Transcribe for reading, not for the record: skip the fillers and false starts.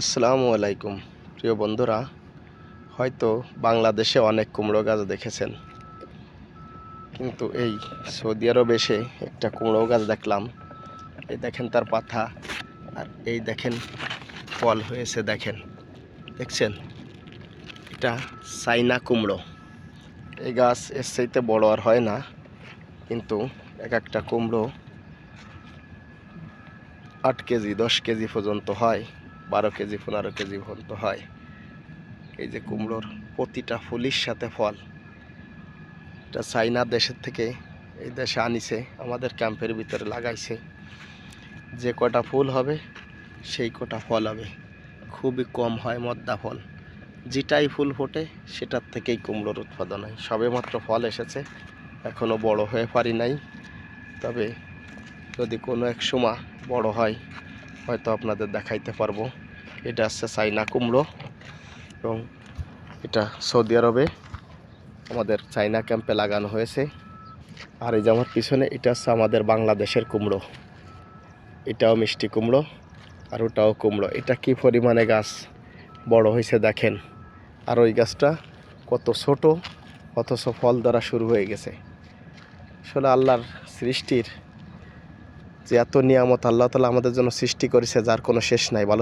আসসালামু আলাইকুম প্রিয় বন্ধুরা, হয়তো বাংলাদেশে অনেক কুমড়ো গাছ দেখেছেন, কিন্তু এই সৌদি আরবে এসে একটা কুমড়ো গাছ দেখলাম। এই দেখেন তার পাতা, আর এই দেখেন ফল হয়েছে। দেখছেন, এটা চাইনা কুমড়ো। এই গাছ এর চাইতে বড় আর হয় না, কিন্তু এক একটা কুমড়ো 8 কেজি 10 কেজি পর্যন্ত হয়, 12 কেজি 15 কেজি পর্যন্ত হয়। এই যে কুমড়োর প্রতিটা ফুলির সাথে ফল, এটা চাইনা দেশের থেকে এই দেশে আনিছে, আমাদের ক্যাম্পের ভিতরে লাগাইছে। যে কটা ফুল হবে সেই কটা ফল হবে, খুবই কম হয় মদ্দা ফল। যেটাই ফুল ফোটে সেটার থেকেই কুমড়োর উৎপাদন হয়। সবে মাত্র ফল এসেছে, এখনও বড় হয়ে পারি নাই। তবে যদি কোনো এক সময় বড় হয় হয়তো আপনাদের দেখাইতে পারবো। এটা হচ্ছে চাইনা কুমড়ো, এবং এটা সৌদি আরবে আমাদের চাইনা ক্যাম্পে লাগানো হয়েছে। আর এই যে আমার পিছনে, এটা হচ্ছে আমাদের বাংলাদেশের কুমড়ো। এটাও মিষ্টি কুমড়ো, আর ওটাও কুমড়ো। এটা কি পরিমাণে গাছ বড় হয়েছে দেখেন। আর ওই গাছটা কত ছোট, অথচ ফল ধরা শুরু হয়ে গেছে। আসলে আল্লাহর সৃষ্টির যে এত নিয়ামত আল্লাহ তাআলা আমাদের জন্য সৃষ্টি করেছে, যার কোনো শেষ নাই। ভালো